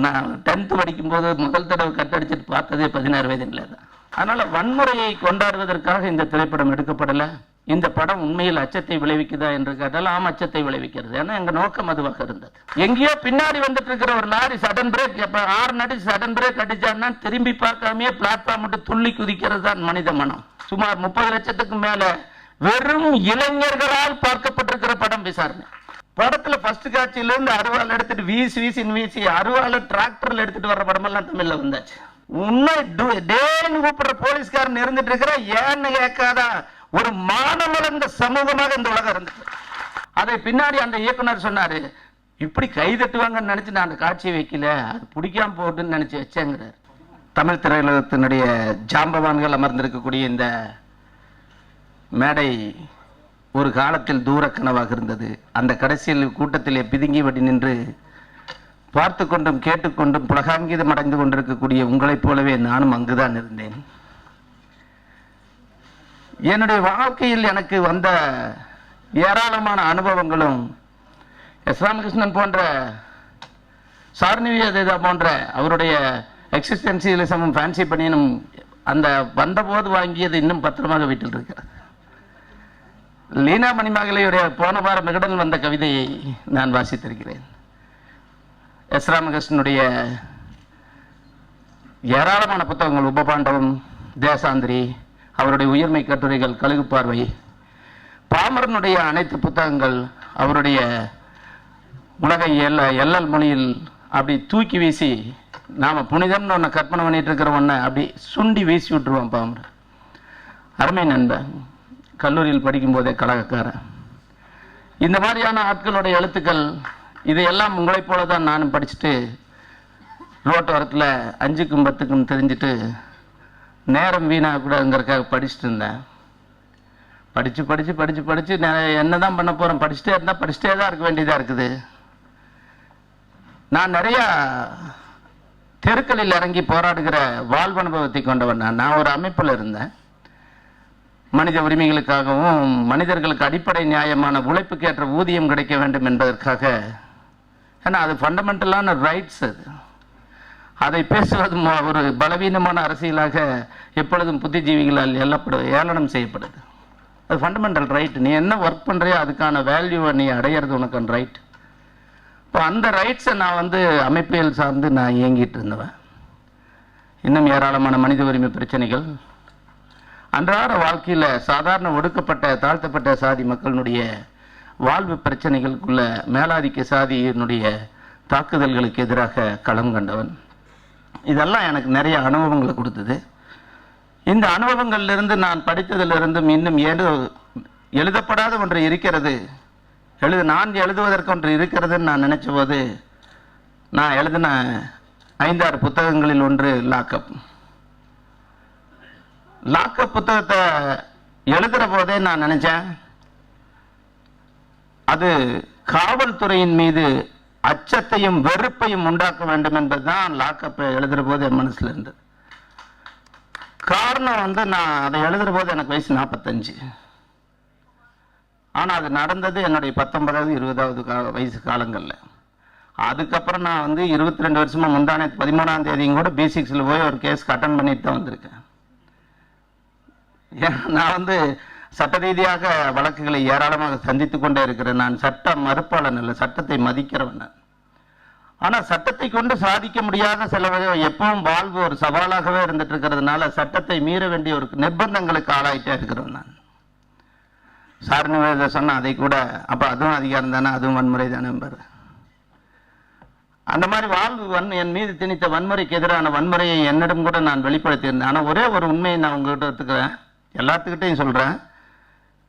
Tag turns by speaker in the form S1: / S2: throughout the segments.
S1: நான் 10th படிக்கும்போது முதல் தடவை கட்டடிச்சிட்டு பார்த்ததே 16 வயதில் தான். அதனால வன்முறையை கொண்டாடுவதற்காக இந்த திரைப்படம் எடுக்கப்படலை. இந்த படம் உண்மையில் அச்சத்தை விளைவிக்குதா என்று கேட்டால் ஆம், அச்சத்தை விளைவிக்கிறது. ஏன்னா எங்க நோக்கம் அதுவாக இருந்தது. எங்கேயோ பின்னாடி வந்துட்டு இருக்கிற ஒரு லாரி சடன் பிரேக், ஹார்ன் அடிச்சு சடன் பிரேக் அடிச்சான்னா திரும்பி பார்க்காமயே பிளாட்ஃபார்ம் மட்டும் துள்ளி குதிக்கிறது தான் மனித மனம். சுமார் 30 லட்சத்துக்கும் மேல வெறும் இளைஞர்களால் பார்க்கப்பட்டிருக்கிற படம் விசாரணை. படத்துல ஃபர்ஸ்ட் காட்சியிலிருந்து அருவாள் எடுத்துட்டு வீசி அருவாள் டிராக்டர்ல எடுத்துட்டு வர்ற படமெல்லாம் தமிழ்ல வந்தாச்சு. உன்னை டேன்னு கூப்பிடுற போலீஸ்காரன் இருந்துட்டு இருக்கிற ஏன்னு கேட்காத ஒரு மானமளந்த சமூகமாக இந்த உலகம் இருந்தது. அதை பின்னாடி அந்த இயக்குனர் சொன்னாரு, இப்படி கை தட்டுவாங்கன்னு நினைச்சு நான் அந்த காட்சியை வைக்கல, அது பிடிக்காம போட்டுன்னு நினைச்சு வச்சேங்கிறார். தமிழ் திரையுலகத்தினுடைய ஜாம்பவான்கள் அமர்ந்திருக்கக்கூடிய இந்த மேடை ஒரு காலத்தில் தூர கனவாக இருந்தது. அந்த கடைசியில் கூட்டத்திலே பிதுங்கி வடி நின்று பார்த்து கொண்டும் கேட்டுக்கொண்டும் புலகாங்கீதம் அடைந்து கொண்டிருக்கக்கூடிய உங்களைப் போலவே நானும் அங்குதான் இருந்தேன். என்னுடைய வாழ்க்கையில் எனக்கு வந்த ஏராளமான அனுபவங்களும் எஸ் ராமகிருஷ்ணன் போன்ற, சார்னிவியா போன்ற அவருடைய எக்ஸிஸ்டென்சியலிசமும் ஃபேன்சி பண்ணியும் அந்த வந்தபோது வாங்கியது இன்னும் பத்திரமாக வீட்டில் இருக்கிறது. லீனா மணிமகளையுடைய போன வாரம் மிகடன் வந்த கவிதையை நான் வாசித்திருக்கிறேன். எஸ் ராமகிருஷ்ணனுடைய ஏராளமான புத்தகங்கள், உபபாண்டவம், தேசாந்திரி, அவருடைய உயிர்மை கட்டுரைகள், கழுகு பார்வை, பாமரனுடைய அனைத்து புத்தகங்கள், அவருடைய உலகை எல்லல் மொழியில் அப்படி தூக்கி வீசி நாம் புனிதம்னு ஒன்று கற்பனை பண்ணிட்டு இருக்கிற ஒன்றை அப்படி சுண்டி வீசி விட்டுருவோம் பாமரன். அருமை நண்பன், கல்லூரியில் படிக்கும்போதே கழகக்காரன். இந்த மாதிரியான ஆட்களுடைய எழுத்துக்கள் இதையெல்லாம் உங்களைப் போல தான் நானும் படிச்சுட்டு ரோட்டோரத்தில் 5க்கும் 10க்கும் தெரிஞ்சுட்டு நேரம் வீணாகக்கூடாதுங்கிறதுக்காக படிச்சுட்டு இருந்தேன். படித்து என்ன தான் பண்ண போகிறேன், படிச்சுட்டே இருந்தால் படிச்சுட்டே தான் இருக்க வேண்டியதாக இருக்குது. நான் நிறையா தெருக்களில் இறங்கி போராடுகிற வாழ்வனுபவத்தை கொண்டவன். நான் ஒரு அமைப்பில் இருந்தேன். மனித உரிமைகளுக்காகவும் மனிதர்களுக்கு அடிப்படை நியாயமான உழைப்புக்கு ஏற்ற ஊதியம் கிடைக்க வேண்டும் என்பதற்காக. ஏன்னா அது ஃபண்டமெண்டலான ரைட்ஸ். அதை பேசுவது ஒரு பலவீனமான அரசியலாக எப்பொழுதும் புத்திஜீவிகளால் ஏளனம் செய்யப்படுது. அது ஃபண்டமெண்டல் ரைட். நீ என்ன ஒர்க் பண்ணுறியோ அதுக்கான வேல்யூவை நீ அடையிறது உனக்கான ரைட். இப்போ அந்த ரைட்ஸை நான் அமைப்பியல் சார்ந்து நான் இயங்கிட்டு இருந்தவன். இன்னும் ஏராளமான மனித உரிமை பிரச்சனைகள், அன்றாட வாழ்க்கையில் சாதாரண ஒடுக்கப்பட்ட தாழ்த்தப்பட்ட சாதி மக்களுடைய வாழ்வு பிரச்சனைகளுக்குள்ள மேலாதிக்க சாதியினுடைய தாக்குதல்களுக்கு எதிராக களம் கண்டவன். இதெல்லாம் எனக்கு நிறைய அனுபவங்களை கொடுத்தது. இந்த அனுபவங்களிலிருந்து நான் படித்ததிலிருந்தும் இன்னும் எழுதப்படாத ஒன்று இருக்கிறது, நான் எழுதுவதற்கு ஒன்று இருக்கிறதுன்னு நான் நினைச்ச போது நான் எழுதின 5-6 புத்தகங்களில் ஒன்று லாக்அப். லாக்அப் புத்தகத்தை எழுதுகிற போதே நான் நினைச்சேன், அது காவல்துறையின் மீது அச்சத்தையும் வெறுப்பையும் உண்டாக்க வேண்டும் என்பதுதான் லாக்அப்பை எழுதுகிற போது என் மனசுல இருந்தது. காரணம் நான் அதை எழுதுகிற போது எனக்கு வயசு 45. ஆனால் அது நடந்தது என்னுடைய 19வது 20வது வயசு காலங்களில். அதுக்கப்புறம் நான் 22 வருஷமா முந்தானே 13ஆம் தேதியும் கூட B6ல் போய் ஒரு கேஸ்க்கு அட்டன் பண்ணிட்டு தான் வந்திருக்கேன். நான் சட்ட ரீதியாக வழக்குகளை ஏராளமாக சந்தித்து கொண்டே இருக்கிறேன். நான் சட்ட மறுப்பாளன் இல்லை, சட்டத்தை மதிக்கிறவன். ஆனால் சட்டத்தை கொண்டு சாதிக்க முடியாத சில எப்பவும் வாழ்வு ஒரு சவாலாகவே இருந்துட்டு இருக்கிறதுனால சட்டத்தை மீற வேண்டிய ஒரு நிர்பந்தங்களுக்கு ஆளாயிட்டே இருக்கிறவன் நான். சார்நிவேத சொன்ன அதை கூட, அப்போ அதுவும் அதிகாரம் தானே, அதுவும் வன்முறை தானே என்பார். அந்த மாதிரி வாழ்வு என் மீது திணித்த வன்முறைக்கு எதிரான வன்முறையை என்னிடம் கூட நான் வெளிப்படுத்தியிருந்தேன். ஆனால் ஒரே ஒரு உண்மையை நான் உங்ககிட்ட எடுத்துக்கிறேன், எல்லாத்துக்கிட்டையும் சொல்கிறேன்.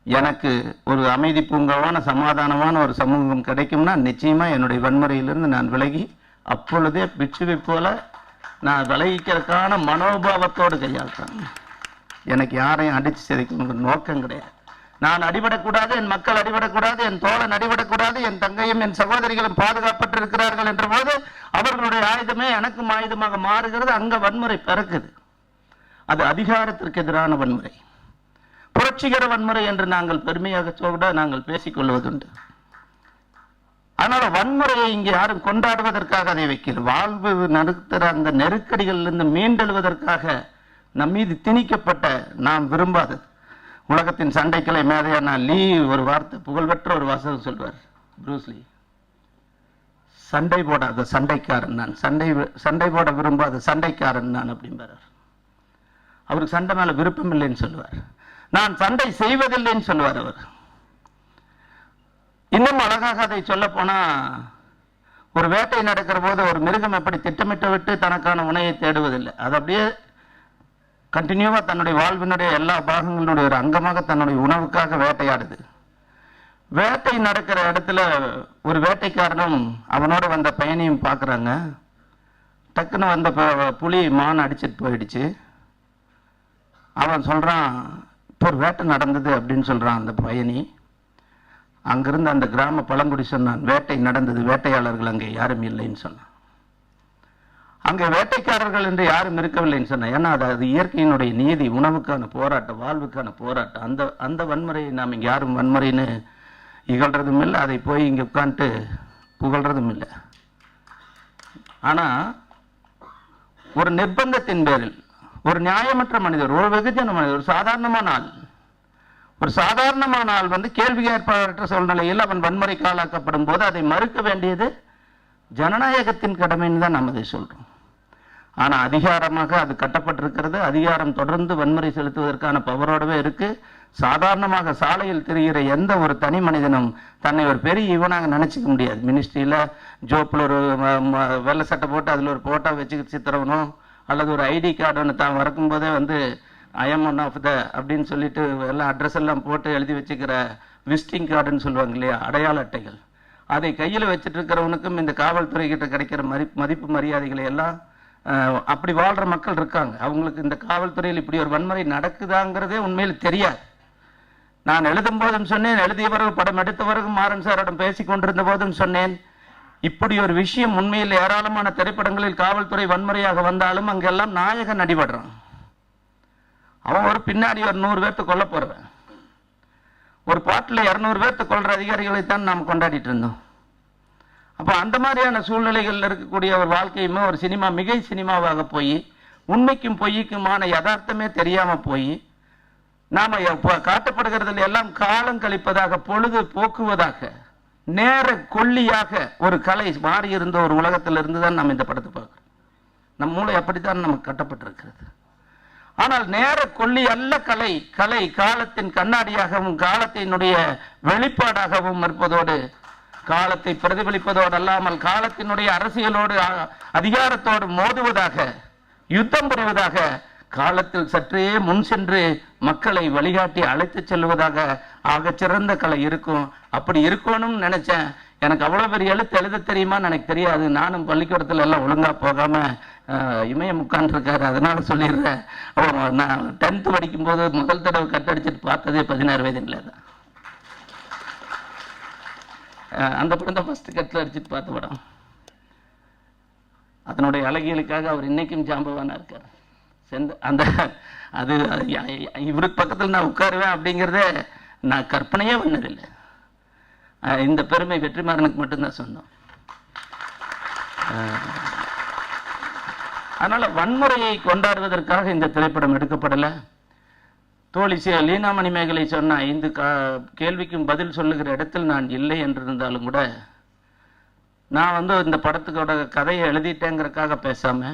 S1: எனக்கு ஒரு அமைதி பூங்காவான சமாதானமான ஒரு சமூகம் கிடைக்கும்னா நிச்சயமாக என்னுடைய வன்முறையிலிருந்து நான் விலகி அப்பொழுதே பிட்சுவை போல நான் விலகிக்கிறதுக்கான மனோபாவத்தோடு கையாள்றேன். எனக்கு யாரையும் அடித்து சிதைக்கணுங்கிற நோக்கம் கிடையாது. நான் அடிபடக்கூடாது, என் மக்கள் அடிபடக்கூடாது, என் தோழன் அடிபடக்கூடாது, என் தங்கையும் என் சகோதரிகளும் பாதுகாப்பட்டு இருக்கிறார்கள் என்ற போது அவர்களுடைய ஆயுதமே எனக்கும் ஆயுதமாக மாறுகிறது. அங்க வன்முறை பிறக்குது. அது அதிகாரத்திற்கு எதிரான வன்முறை, புரட்சிகர வன்முறை என்று நாங்கள் பெருமையாக சொல்ல நாங்கள் பேசிக்கொள்வதுண்டு. அதனால வன்முறையை இங்க யாரும் கொண்டாடுவதற்காக அதை வைக்கல. வாழ்வு நடத்துகிற அந்த நெருக்கடிகளிலிருந்து மீண்டெழுவதற்காக நம் மீது திணிக்கப்பட்ட நாம் விரும்பாதது. உலகத்தின் சண்டைக்கலை மேதையான லீ ஒரு வார்த்தை, புகழ்பெற்ற ஒரு வாசகம் சொல்வார், ப்ரூஸ்லி. சண்டை போடாத சண்டைக்காரன் நான், சண்டை போட விரும்பாத சண்டைக்காரன் நான் அப்படிம்பார். அவருக்கு சண்டை மேல விருப்பம் இல்லைன்னு சொல்லுவார். நான் சண்டை செய்வதில்லைன்னு சொல்லுவார் அவர். இன்னும் அழகாக அதை சொல்ல போனா, ஒரு வேட்டை நடக்கிற போது ஒரு மிருகம் எப்படி திட்டமிட்டு விட்டு தனக்கான உணவை தேடுவதில்லை, அது அப்படியே கண்டினியூவா தன்னுடைய வாழ்வினுடைய எல்லா பாகங்களுடைய ஒரு அங்கமாக தன்னுடைய உணவுக்காக வேட்டையாடுது. வேட்டை நடக்கிற இடத்துல ஒரு வேட்டைக்காரனும் அவனோட வந்த பையனையும் பார்க்குறாங்க. டக்குன்னு வந்த புலி மான் அடிச்சிட்டு போயிடுச்சு. அவன் சொல்றான், இப்போ ஒரு வேட்டை நடந்தது அப்படின்னு சொல்றான் அந்த பையனி. அங்கிருந்து அந்த கிராம பழங்குடி சொன்னான், வேட்டை நடந்தது, வேட்டையாளர்கள் அங்கே யாரும் இல்லைன்னு சொன்னான். அங்கே வேட்டைக்காரர்கள் என்று யாரும் இருக்கவில்லைன்னு சொன்னான். ஏன்னா அது இயற்கையினுடைய நீதி, உணவுக்கான போராட்டம், வாழ்வுக்கான போராட்டம். அந்த வன்முறையை நாம் இங்கே யாரும் வன்முறைன்னு இகழ்றதும் இல்லை, அதை போய் இங்கே உட்காந்துட்டு புகழ்றதும் இல்லை. ஆனா ஒரு நிர்பந்தத்தின் பேரில் ஒரு நியாயமற்ற மனிதர், ஒரு வெகுஜன மனிதர், ஒரு சாதாரணமான ஆள் வந்து கேள்வி ஏற்பாடற்ற சூழ்நிலையில் அவன் வன்முறைக்கு ஆளாக்கப்படும் போது அதை மறுக்க வேண்டியது ஜனநாயகத்தின் கடமைன்னு தான் நாம் அதை சொல்றோம். ஆனா அதிகாரமாக அது கட்டப்பட்டிருக்கிறது. அதிகாரம் தொடர்ந்து வன்முறை செலுத்துவதற்கான பவரோடவே இருக்கு. சாதாரணமாக சாலையில் திரிகிற எந்த ஒரு தனி மனிதனும் தன்னை ஒரு பெரிய இவனாக நினைச்சிக்க முடியாது. மினிஸ்ட்ரியில ஜோப்பில் ஒரு வெள்ளை சட்டை போட்டு அதில் ஒரு போட்டோ வச்சு சித்திரவனும், அல்லது ஒரு ஐடி கார்டு ஒன்று தான் வரக்கும்போதே வந்து ஐஎம் ஒன் ஆஃப் த அப்படின்னு சொல்லிட்டு எல்லாம் அட்ரஸ் எல்லாம் போட்டு எழுதி வச்சுக்கிற விசிட்டிங் கார்டுன்னு சொல்லுவாங்க இல்லையா, அடையாள அட்டைகள், அதை கையில் வச்சுட்டு இருக்கிறவனுக்கும் இந்த காவல்துறை கிட்ட கிடைக்கிற மதிப்பு மரியாதைகளை எல்லாம் அப்படி வாழ்ற மக்கள் இருக்காங்க. அவங்களுக்கு இந்த காவல்துறையில் இப்படி ஒரு வன்முறை நடக்குதாங்கிறதே உண்மையில் தெரியாது. நான் எழுதும் போதும் சொன்னேன், எழுதியவர்கள் படம் எடுத்தவர்கள் மாறன் சாரிடம் பேசி கொண்டிருந்த போதும் சொன்னேன், இப்படி ஒரு விஷயம் உண்மையில் ஏராளமான திரைப்படங்களில் காவல்துறை வன்முறையாக வந்தாலும் அங்கெல்லாம் நாயகன் அடிபடுறான். அவன் ஒரு பின்னாடி ஒரு 100 பேர்த்து கொல்ல போறவன். ஒரு பாட்டில் 200 பேர்த்து கொள்ற அதிகாரிகளைத்தான் நாம் கொண்டாடிட்டு இருந்தோம். அப்போ அந்த மாதிரியான சூழ்நிலைகளில் இருக்கக்கூடிய ஒரு வாழ்க்கையுமே ஒரு சினிமா மிகை சினிமாவாக போய் உண்மைக்கும் பொய்க்குமான யதார்த்தமே தெரியாம போய் நாம காட்டப்படுகிறதுல எல்லாம் காலம் கழிப்பதாக, பொழுது போக்குவதாக, நேர கொல்லியாக ஒரு கலை மாறி இருந்த ஒரு உலகத்தில் இருந்துதான் நாம் இந்த படத்தை பார்க்கிறோம். நம் மூளை அப்படித்தான் நமக்கு கட்டப்பட்டிருக்கிறது. ஆனால் நேர கொல்லி அல்ல கலை. கலை காலத்தின் கண்ணாடியாகவும் காலத்தினுடைய வெளிப்பாடாகவும் இருப்பதோடு, காலத்தை பிரதிபலிப்பதோடு அல்லாமல் காலத்தினுடைய அரசியலோடு அதிகாரத்தோடு மோதுவதாக, யுத்தம் புரிவதாக, காலத்தில் சற்றே முன் சென்று மக்களை வழிகாட்டி அழைத்து செல்வதாக ஆக சிறந்த கலை இருக்கும். அப்படி இருக்கணும்னு நினைச்சேன். எனக்கு அவ்வளவு பெரிய எழுத்து எழுத தெரியுமான்னு எனக்கு தெரியாது. நானும் பள்ளிக்கூடத்துல எல்லாம் ஒழுங்கா போகாம இமயம் உட்கார்ந்துருக்காரு, அதனால சொல்லிடுறேன். நான் 10th படிக்கும் போது முதல் தடவை கட்டடிச்சிட்டு பார்த்ததே 16 வயதுல தான். அந்த படம் தான் ஃபர்ஸ்ட் கட்டில் அடிச்சுட்டு பார்த்த படம். அதனுடைய அழகியலுக்காக அவர் இன்னைக்கும் ஜாம்பவானா இருக்கார். அந்த அது இவருக்கு பக்கத்தில் நான் உட்காருவேன் அப்படிங்கிறதே நான் கற்பனையே பண்ணதில்லை. இந்த பெருமை வெற்றிமாறனுக்கு மட்டும்தான் சொன்னோம். அதனால வன்முறையை கொண்டாடுவதற்காக இந்த திரைப்படம் எடுக்கப்படலை. தோழி லீனா மணிமேகலை சொன்ன 5 கேள்விக்கும் பதில் சொல்லுகிற இடத்தில் நான் இல்லை என்றிருந்தாலும் கூட, நான் வந்து இந்த படத்துக்கோட கதையை எழுதிட்டேங்கிறதுக்காக பேசாம,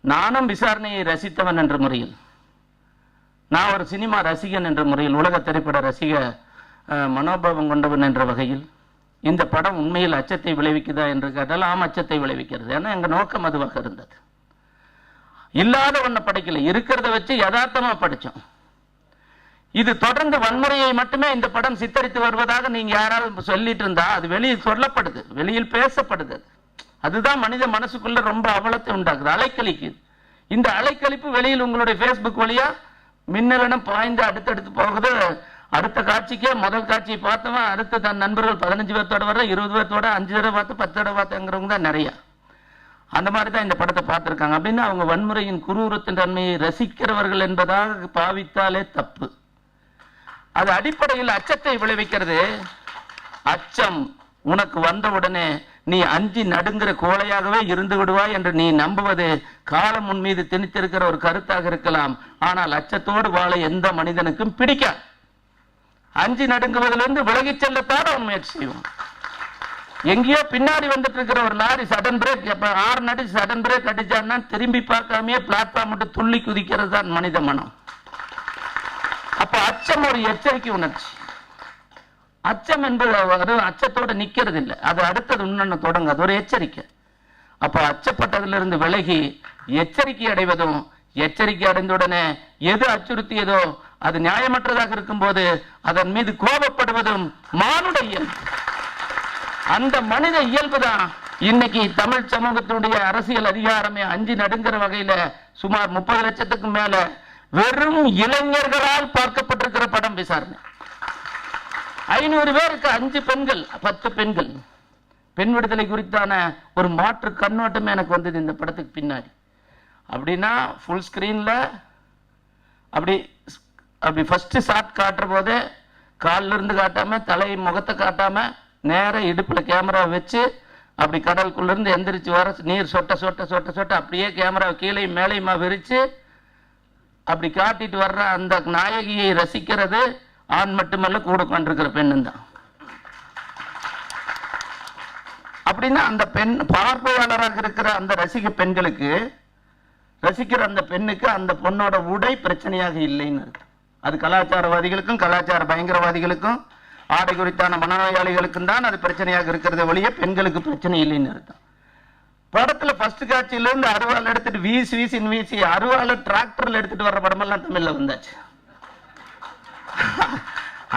S1: நானும் விசாரணையை ரசித்தவன் என்ற முறையில், நான் ஒரு சினிமா ரசிகன் என்ற முறையில், உலக திரைப்பட ரசிக மனோபாவம் கொண்டவன் என்ற வகையில், இந்த படம் உண்மையில் அச்சத்தை விளைவிக்குதா என்று கேட்டால் ஆம், அச்சத்தை விளைவிக்கிறது. ஏன்னா எங்க நோக்கம் அதுவாக இருந்தது. இல்லாத ஒன்றை படைக்கல, இருக்கிறத வச்சு யதார்த்தமா படிச்சோம். இது தொடர்ந்து வன்முறையை மட்டுமே இந்த படம் சித்தரித்து வருவதாக நீங்க யாராவது சொல்லிட்டு இருந்தா அது வெளியில் சொல்லப்படுது, வெளியில் பேசப்படுது. அதுதான் மனித மனசுக்குள்ள ரொம்ப அவலத்தை உண்டாக்குது, அலைக்கழிக்குது. இந்த அலைக்கழிப்பு வெளியில் உங்களுடைய பேஸ்புக் வழியா மின்னலனம் பாய்ந்து அடுத்தடுத்து போகுது. அடுத்த காட்சிக்கே முதல் காட்சியை பார்த்தவன் அடுத்து தன் நண்பர்கள் 15 பேர்த்தோட வர, 20 பேர்த்தோட 5 தடவை பார்த்து 10 தடவை பார்த்துங்கிறவங்க தான் நிறைய. அந்த மாதிரி தான் இந்த படத்தை பார்த்துருக்காங்க. அப்படின்னு அவங்க வன்முறையின் குரூரத்தின் தன்மையை ரசிக்கிறவர்கள் என்பதாக பாவித்தாலே தப்பு. அது அடிப்படையில் அச்சத்தை விளைவிக்கிறது. அச்சம் உனக்கு வந்தவுடனே நீ அஞ்சி நடுங்கிற கோழையாகவே இருந்து விடுவாய் என்று நீ நம்புவது காலம் உன் மீது திணித்திருக்கிற ஒரு கருத்தாக இருக்கலாம். ஆனால் அச்சத்தோடு வாழ எந்த மனிதனுக்கும் பிடிக்காது. அஞ்சி நடுங்குவதிலிருந்து விலகி செல்லத்தான் அவன் முயற்சி செய்வான். எங்கேயோ பின்னாடி வந்துட்டு இருக்கிற ஒரு லாரி சடன் பிரேக், ஆறு நடி சடன் பிரேக் அடிச்சான்னா திரும்பி பார்க்காமே பிளாட்ஃபார்ம் மட்டும் துள்ளி குதிக்கிறது தான் மனித மனம். அப்ப அச்சம் ஒரு எச்சரிக்கை உணர்ச்சி. அச்சம் என்பது அச்சத்தோட நிக்கிறது இல்லை, அது அடுத்தது இன்னொன்னு தொடங்க, அது ஒரு எச்சரிக்கை. அப்ப அச்சப்பட்டதிலிருந்து விலகி எச்சரிக்கை அடைவதும், எச்சரிக்கை அடைந்தவுடனே எது அச்சுறுத்தியதோ அது நியாயமற்றதாக இருக்கும் போது அதன் மீது கோபப்படுவதும் மானுட இயல்பு. அந்த மனித இயல்பு தான் இன்னைக்கு தமிழ் சமூகத்தினுடைய அரசியல் அதிகாரமே அஞ்சி நடுங்கிற வகையில சுமார் 30 லட்சத்துக்கும் மேல வெறும் இளைஞர்களால் பார்க்கப்பட்டிருக்கிற படம் விசாரணை. 500 பேருக்கு 5 பெண்கள் 10 பெண்கள். பெண் விடுதலை குறித்தான ஒரு மாற்று கண்ணோட்டமே எனக்கு வந்தது இந்த படத்துக்கு பின்னாடி. அப்படின்னா ஃபுல் ஸ்கிரீன்ல அப்படி அப்படி ஃபர்ஸ்ட் ஷாட் காட்டுற போதே காலில் இருந்து காட்டாம தலை முகத்தை காட்டாம நேர இடுப்புல கேமரா வச்சு அப்படி கடலுக்குள்ள இருந்து எந்திரிச்சு வர நீர் சொட்ட சொட்ட சொட்ட சொட்ட அப்படியே கேமரா கீழே மேலையுமா விரிச்சு அப்படி காட்டிட்டு வர்ற அந்த நாயகியை ரசிக்கிறது ஆண் மட்டுமல்ல, கூட கொண்டிருக்கிற பெண்ணும் தான். அப்படின்னா அந்த பெண் பார்வையாளராக இருக்கிற அந்த ரசிக பெண்களுக்கு, ரசிக்கிற அந்த பெண்ணுக்கு அந்த பொண்ணோட உடை பிரச்சனையாக இல்லைன்னு இருக்கு. அது கலாச்சாரவாதிகளுக்கும் கலாச்சார பயங்கரவாதிகளுக்கும் ஆடை குறித்தான மனநோயாளிகளுக்கும் தான் அது பிரச்சனையாக இருக்கிறத வழிய பெண்களுக்கு பிரச்சனை இல்லைன்னு அர்த்தம். படத்துல ஃபர்ஸ்ட் காட்சியிலிருந்து அருவாள் எடுத்துட்டு வீசி அருவாள் டிராக்டர்ல எடுத்துட்டு வர்ற படமெல்லாம் தமிழ்ல வந்தாச்சு.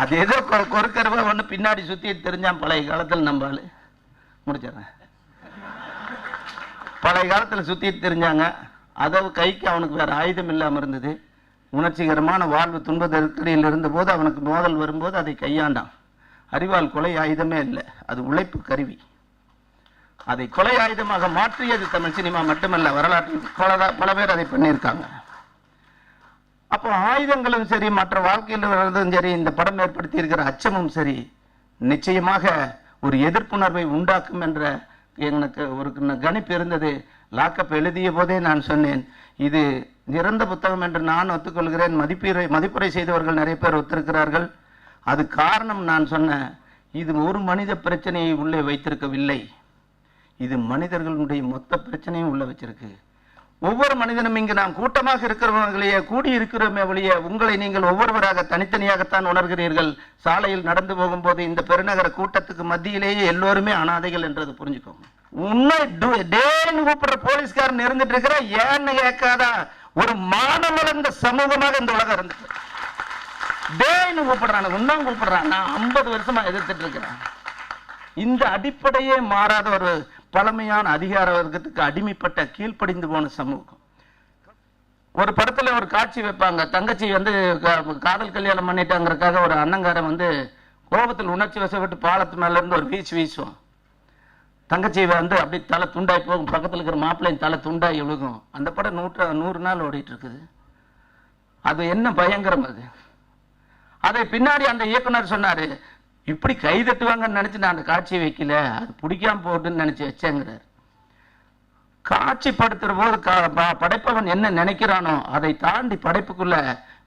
S1: அது ஏதோ கொறுக்கருவா ஒண்ணு பின்னாடி சுத்தி தெரிஞ்சான். பழைய காலத்தில் நம்பாளு முடிச்சிடறேன். பழைய காலத்துல சுத்தி தெரிஞ்சாங்க. அதை கைக்கு அவனுக்கு வேற ஆயுதம் இல்லாம இருந்தது. உணர்ச்சிகரமான வாழ்வு துன்ப நெருக்கடியில் இருந்த போது அவனுக்கு மோதல் வரும்போது அதை கையாண்டான். அறிவால் கொலை ஆயுதமே இல்லை, அது உழைப்பு கருவி. அதை கொலை ஆயுதமாக மாற்றியது தமிழ் சினிமா மட்டுமல்ல, வரலாற்றில் பல பேர் அதை பண்ணியிருக்காங்க. அப்போ ஆயுதங்களும் சரி, மற்ற வாழ்க்கையில் வர்றதும் சரி, இந்த படம் ஏற்படுத்தி இருக்கிற அச்சமும் சரி, நிச்சயமாக ஒரு எதிர்ப்புணர்வை உண்டாக்கும் என்ற எனக்கு ஒரு கணிப்பு இருந்தது. லாக்கப் எழுதிய போதே நான் சொன்னேன், இது நிறந்த புத்தகம் என்று நான் ஒத்துக்கொள்கிறேன். மதிப்புரை செய்தவர்கள் நிறைய பேர் ஒத்திருக்கிறார்கள். அது காரணம் நான் சொன்ன, இது ஒரு மனித பிரச்சனையை உள்ளே வைத்திருக்கவில்லை, இது மனிதர்களுடைய மொத்த பிரச்சனையும் உள்ள வச்சிருக்கு. ஒவ்வொரு மனிதனும் இங்கு நாம் கூட்டமாக இருக்கிறவர்களையே கூடி இருக்கிறோமே ஒழிய உங்களை நீங்கள் ஒவ்வொருவராக தனித்தனியாகத்தான் உணர்கிறீர்கள். சாலையில் நடந்து போகும்போது இந்த பெருநகர கூட்டத்துக்கு மத்தியிலேயே எல்லோருமே அனாதைகள் என்றது புரிஞ்சுக்கோங்க. உன்னை டேன்னு கூப்பிடுற போலீஸ்காரன் இருந்துட்டு இருக்கிற ஏன்னு கேட்காதா ஒரு மானமளந்த சமூகமாக இந்த உலகம் இருந்துட்டு டேன்னு கூப்பிடுறான், உன்னும் கூப்பிடுறான். நான் 50 வருஷமா எதிர்த்துட்டு இருக்கிறேன். இந்த அடிப்படையே மாறாத ஒரு பழமையான அதிகார வர்க்கத்துக்கு அடிமைப்பட்ட கீழ்ப்படிந்து போன சமூகம். ஒரு படத்துல ஒரு காட்சி வைப்பாங்க, தங்கச்சி வந்து காதல் கல்யாணம் பண்ணிட்டாங்கிறதுக்காக ஒரு அண்ணங்காரன் வந்து கோபத்தில் உணர்ச்சி வசப்பட்டு பாலத்து மேல இருந்து ஒரு வீசுவான். தங்கச்சி வந்து அப்படி தலை துண்டாய் போகும், பக்கத்தில் இருக்கிற மாப்பிள்ளையும் தலை துண்டாய் விழுகும். அந்த படம் 100 நாள் ஓடிட்டு இருக்குது. அது என்ன பயங்கரம் அது. அதை பின்னாடி அந்த இயக்குனர் சொன்னாரு, இப்படி கை தட்டுவாங்கன்னு நினைச்சு நான் அந்த காட்சியை வைக்கல, அது பிடிக்காம போட்டுன்னு நினைச்சு வச்சேங்கிறார். காட்சிப்படுத்துற போது படைப்பவன் என்ன நினைக்கிறானோ அதை தாண்டி படைப்புக்குள்ள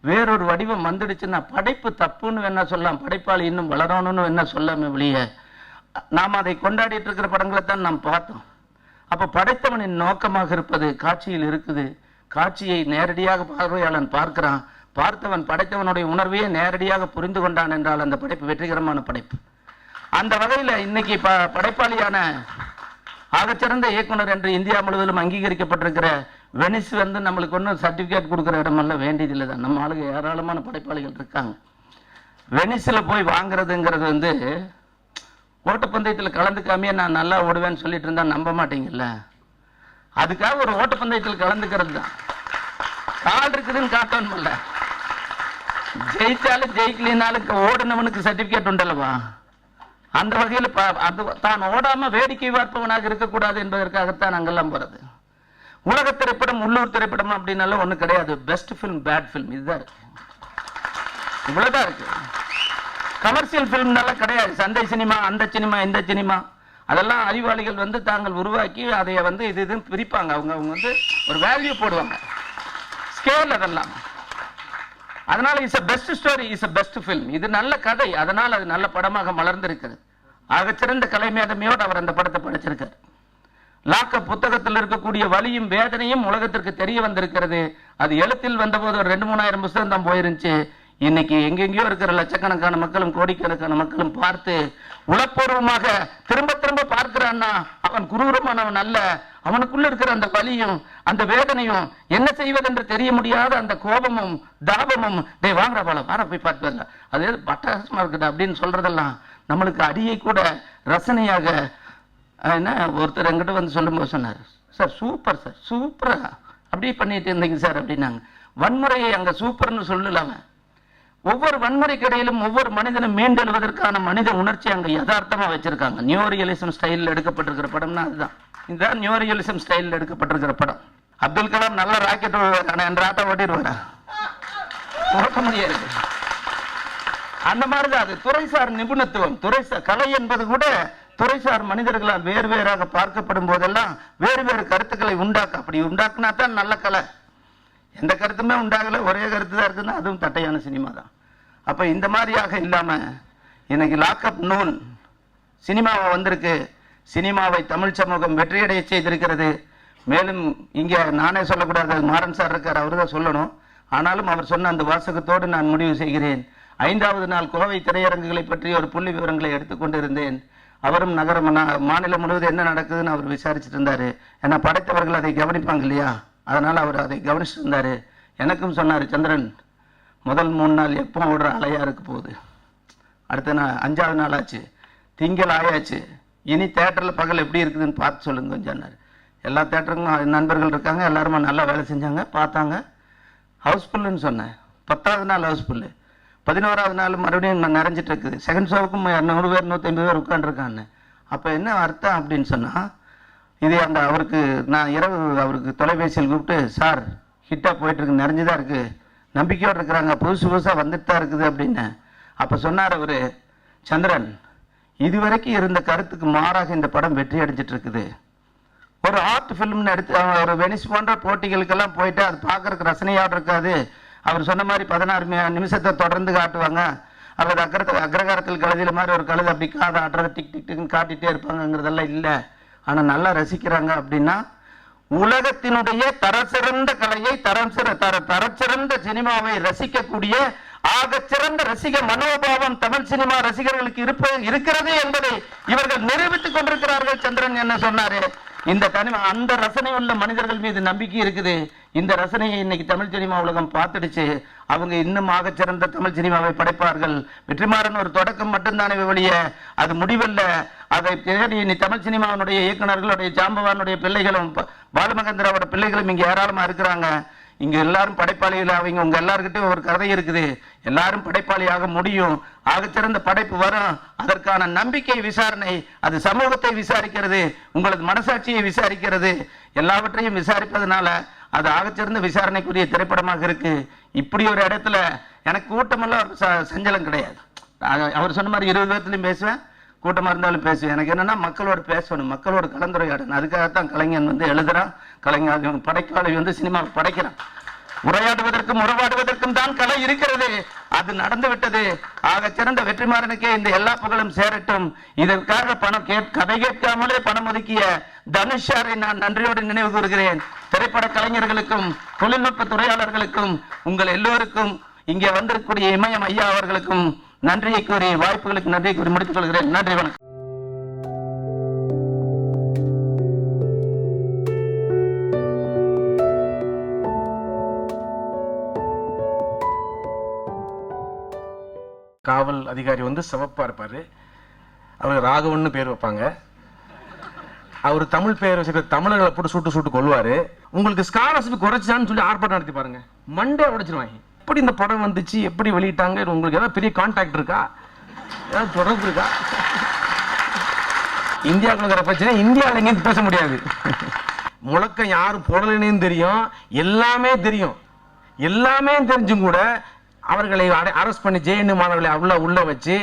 S1: வேறொரு வடிவம் வந்துடுச்சுன்னா படைப்பு தப்புன்னு வேணா சொல்லலாம், படைப்பாளி இன்னும் வளரணும்னு வேணா சொல்லாம வெளியே நாம் அதை கொண்டாடிட்டு இருக்கிற படங்களை தான் நாம் பார்த்தோம். அப்ப படைத்தவனின் நோக்கமாக இருப்பது காட்சியில் இருக்குது. காட்சியை நேரடியாக பார்வையாளன் பார்க்கிறான், பார்த்தவன் படைத்தவனுடைய உணர்வையே நேரடியாக புரிந்து கொண்டான் என்றால் அந்த படைப்பு வெற்றிகரமான படைப்பு. அந்த வகையில் இன்னைக்கு படைப்பாளியான ஆகச்சிறந்த இயக்குனர் என்று இந்தியா முழுவதும் அங்கீகரிக்கப்பட்டிருக்கிற வெனிஸ் வந்து நம்மளுக்கு ஒன்றும் சர்டிபிகேட் கொடுக்குற இடமெல்லாம் வேண்டியதில்லை தான். நம்ம ஆளுங்க ஏராளமான படைப்பாளிகள் இருக்காங்க. வெனிஸில் போய் வாங்குறதுங்கிறது வந்து ஓட்டப்பந்தயத்தில் கலந்துக்காமையே நான் நல்லா ஓடுவேன்னு சொல்லிட்டு இருந்தா நம்ப மாட்டீங்கல்ல. அதுக்காக ஒரு ஓட்டப்பந்தயத்தில் கலந்துக்கிறது தான். கால் இருக்குதுன்னு காட்டணும்ல, ஜெயிச்சாலும் ஜெயிக்கலினாலும் ஓடுனவனுக்கு சர்டிபிகேட் உண்டல்லவா. அந்த வகையில் அது தான் ஓடாம வேடிக்கை பார்ப்பவனாக இருக்கக்கூடாது என்பதற்காகத்தான் அங்கெல்லாம் போறது. உலக திரைப்படம் உள்ளூர் திரைப்படம் அப்படின்னாலும் ஒண்ணு கிடையாது. பெஸ்ட் ஃபில்ம் பேட் ஃபில்ம் இதுதான் இருக்கு, இவ்வளவுதான் இருக்கு. கமர்ஷியல் பிலிம்னால கிடையாது. சந்தை சினிமா, அந்த சினிமா, இந்த சினிமா, அதெல்லாம் அறிவாளிகள் வந்து தாங்கள் உருவாக்கி அதை வந்து இதுன்னு பிரிப்பாங்க. அவங்க வந்து ஒரு வேல்யூ போடுவாங்க, ஸ்கேல் அதெல்லாம். அதனால is a best story, is a best film. இது நல்ல கதை, அதனால் அது நல்ல படமாக மலர்ந்திருக்கிறது. ஆகச்சிறந்த கலை மேதமையோடு அவர் அந்த படத்தை படைச்சிருக்கார். லாக்க புத்தகத்தில் இருக்கக்கூடிய வலியும் வேதனையும் உலகத்திற்கு தெரிய வந்திருக்கிறது. அது எழுத்தில் வந்தபோது ஒரு 2-3000 புத்தகம் தான் போயிருந்துச்சு. இன்னைக்கு எங்கெங்கயோ இருக்கிற லட்சக்கணக்கான மக்களும் கோடிக்கணக்கான மக்களும் பார்த்து உளப்பூர்வமாக திரும்ப திரும்ப பார்க்கிறான்னா அவன் குரூரமானவன் அல்ல. அவனுக்குள்ள இருக்கிற அந்த வலியும் அந்த வேதனையும் என்ன செய்வதென்று தெரிய முடியாத அந்த கோபமும் தாபமும், டே வாங்குற போல வார போய் பார்த்து வரல, அது பட்டாசமா இருக்குது அப்படின்னு சொல்றதெல்லாம் நம்மளுக்கு அடியை கூட ரசனையாக. என்ன ஒருத்தர் எங்கிட்ட வந்து சொல்லும்போது சொன்னார், சார் சூப்பர் சார், சூப்பரா அப்படியே பண்ணிட்டு இருந்தீங்க சார் அப்படின்னாங்க. வன்முறையை அங்க சூப்பர்னு சொல்லலாம, ஒவ்வொரு வன்முறைக்கு இடையிலும் ஒவ்வொரு மனிதனும் மீண்டெழுவதற்கான மனித உணர்ச்சி அங்க யதார்த்தமா வச்சிருக்காங்க. நியூ ரியலிசம் ஸ்டைலில் எடுக்கப்பட்டிருக்கிற படம்னா அதுதான். இந்த நியூ ரியலிசம் ஸ்டைலில் எடுக்கப்பட்டிருக்கிற படம். அப்துல் கலாம் நல்ல ராக்கெட் என்ற ஆட்டம் ஓட்டிடுவாரா? ஓட்ட முடியாது. அந்த மாதிரிதான் அது துறைசார் நிபுணத்துவம். துறைசார் கலை என்பது கூட துறைசார் மனிதர்களால் வேறு வேறாக பார்க்கப்படும் போதெல்லாம் வேறு வேறு கருத்துக்களை உண்டாக்க, அப்படி உண்டாக்குனா தான் நல்ல கலை. எந்த கருத்துமே உண்டாகல, ஒரே கருத்து தான் இருக்குன்னா அதுவும் தட்டையான சினிமா தான். அப்ப இந்த மாதிரியாக இல்லாம இன்னைக்கு லாக்அப் நூல் சினிமாவை வந்திருக்கு. சினிமாவை தமிழ் சமூகம் வெற்றியடைய செய்திருக்கிறது. மேலும் இங்க நானே சொல்லக்கூடாது, மாறன் சார் இருக்கார், அவரு தான் சொல்லணும். ஆனாலும் அவர் சொன்ன அந்த வாசகத்தோடு நான் முடிவு செய்கிறேன். 5வது நாள் கோவை திரையரங்குகளை பற்றி ஒரு புள்ளி விவரங்களை எடுத்துக்கொண்டிருந்தேன். அவரும் மாநிலம் முழுவதும் என்ன நடக்குதுன்னு அவர் விசாரிச்சுட்டு இருந்தாரு. ஏன்னா படைத்தவர்கள் அதை கவனிப்பாங்க இல்லையா, அதனால அவர் அதை கவனிச்சுட்டு இருந்தாரு. எனக்கும் சொன்னார், சந்திரன் முதல் 3 நாள் எப்போ ஓடுற அலையா இருக்க போகுது, அடுத்த நாள் 5வது நாள் ஆச்சு, திங்கள் ஆயாச்சு, இனி தேட்டரில் பகல் எப்படி இருக்குதுன்னு பார்த்து சொல்லுங்க கொஞ்சம். எல்லா தேட்டருக்கும் நண்பர்கள் இருக்காங்க, எல்லாருமே நல்லா வேலை செஞ்சாங்க, பார்த்தாங்க. ஹவுஸ்ஃபுல்லுன்னு சொன்னேன். 10வது நாள் ஹவுஸ்ஃபுல்லு, 11வது நாள் மறுபடியும் நிறைஞ்சிட்டு இருக்குது. செகண்ட் ஷோவுக்கும் 100 பேர் 150 பேர் உட்காந்துருக்கான்னு. அப்போ என்ன அர்த்தம் அப்படின்னு சொன்னால், இது அந்த அவருக்கு நான் இரவு அவருக்கு தொலைபேசியில் கூப்பிட்டு, சார் ஹிட்டாக போயிட்டுருக்கு, நிறைஞ்சுதான் இருக்குது, நம்பிக்கையோடு இருக்கிறாங்க, புதுசாக வந்துட்டு தான் இருக்குது அப்படின்னு. அப்போ சொன்னார் அவர், சந்திரன் இதுவரைக்கும் இருந்த கருத்துக்கு மாறாக இந்த படம் வெற்றி அடைஞ்சிட்டு இருக்குது. ஒரு ஆர்ட் ஃபிலிம்னு எடுத்து ஒரு வெனிஸ் போன்ற போட்டிகளுக்கெல்லாம் போயிட்டு அது பார்க்கறதுக்கு ரசனையோடு இருக்காது. அவர் சொன்ன மாதிரி 16 நிமிஷத்தை தொடர்ந்து காட்டுவாங்க, அல்லது அக்ரகாரத்தில் கழுதியில மாதிரி ஒரு கழுதை அப்படி காதை ஆட்டுறது டிக் டிக் டிக்னு காட்டிகிட்டே இருப்பாங்கிறதெல்லாம் இல்லை. ஆனால் நல்லா ரசிக்கிறாங்க. அப்படின்னா உலகத்தினுடைய தரச்சிறந்த கலையை, தரச்சிறந்த சினிமாவை ரசிக்கக்கூடிய ஆகச்சிறந்த ரசிக மனோபாவம் தமிழ் சினிமா ரசிகர்களுக்கு இருக்கிறது என்பதை இவர்கள் நிரூபித்துக் கொண்டிருக்கிறார்கள். சந்திரன் என்ன சொன்னாரு, இந்த அந்த ரசனை உள்ள மனிதர்கள் மீது நம்பிக்கை இருக்குது. இந்த ரசனையை இன்னைக்கு தமிழ் சினிமா உலகம் பார்த்துடுச்சு. அவங்க இன்னும் ஆகச்சிறந்த தமிழ் சினிமாவை படைப்பார்கள். வெற்றிமாறன் ஒரு தொடக்கம் மட்டும்தானே வெளிய, அது முடிவல்ல. அதை தேடி இனி தமிழ் சினிமாவினுடைய இயக்குநர்களுடைய ஜாம்பவானுடைய பிள்ளைகளும் பாலுமகேந்திராவோட பிள்ளைகளும் இங்க ஏராளமா இருக்கிறாங்க. இங்க எல்லாரும் படைப்பாளிகள். அவங்க உங்க எல்லாருக்கிட்டும் ஒரு கதை இருக்குது, எல்லாரும் படைப்பாளியாக முடியும், ஆகச்சிறந்த படைப்பு வரும். அதற்கான நம்பிக்கை விசாரணை, அது சமூகத்தை விசாரிக்கிறது, உங்களது மனசாட்சியை விசாரிக்கிறது. எல்லாவற்றையும் விசாரிப்பதனால அது ஆகச்சிறந்த விசாரணைக்குரிய திரைப்படமாக இருக்கு. இப்படி ஒரு இடத்துல எனக்கு கூட்டமெல்லாம் சஞ்சலம் கிடையாது. அவர் சொன்ன மாதிரி 20 பேர்த்துலையும் பேசுவேன், கூட்டமாக இருந்தாலும் பேசுவேன். எனக்கு என்னன்னா மக்களோடு பேசணும், மக்களோடு கலந்துரையாடணும். அதுக்காகத்தான் கலைஞன் வந்து எழுதுறான், கலைஞர் படைக்காளி வந்து சினிமாவை படைக்கிறான். உரையாடுவதற்கும் உறவாடுவதற்கும் தான் கலை இருக்கிறது. அது நடந்து விட்டது. ஆக சிறந்த வெற்றிமாறனுக்கே இந்த எல்லா புகழும் சேரட்டும். இதற்காக கதை கேட்காமலே பணம் ஒதுக்கிய தனுஷாரை நான் நன்றியோடு நினைவு கூறுகிறேன். திரைப்பட கலைஞர்களுக்கும் தொழில்நுட்ப துறையாளர்களுக்கும் உங்கள் எல்லோருக்கும் இங்கே வந்திருக்கக்கூடிய இமயம் ஐயா அவர்களுக்கும் நன்றியை கூறி, வாய்ப்புகளுக்கு நன்றியை கூறி முடித்துக் கொள்கிறேன். நன்றி, வணக்கம்.
S2: காவல் அதிகாரி வந்து சிவப்பா இருப்பாரு, அவர் ராகவன்னு பேர் வைப்பாங்க. அவர் தமிழ் பேர் வச்சுக்கிற தமிழர்களை போட்டு சுட்டு கொள்வாரு. உங்களுக்கு ஸ்காலர்ஷிப் குறைச்சான்னு சொல்லி ஆர்ப்பாட்டம் நடத்தி பாருங்க, மண்டே உடைச்சிருவாங்க. எப்படி இந்த படம் வந்துச்சு, எப்படி வெளியிட்டாங்க, உங்களுக்கு ஏதாவது பெரிய கான்டாக்ட் இருக்கா, ஏதாவது தொடர்பு இருக்கா? இந்தியாவுக்குள்ள பிரச்சனை இந்தியாவில் எங்கேயும் பேச முடியாது. முழக்கம் யாரும் போடலன்னு தெரியும், எல்லாமே தெரியும். எல்லாமே தெரிஞ்சும் கூட அவர்களை அரெஸ்ட் பண்ணி ஜேஎன்யூ மாணவர்களை உள்ள வச்சு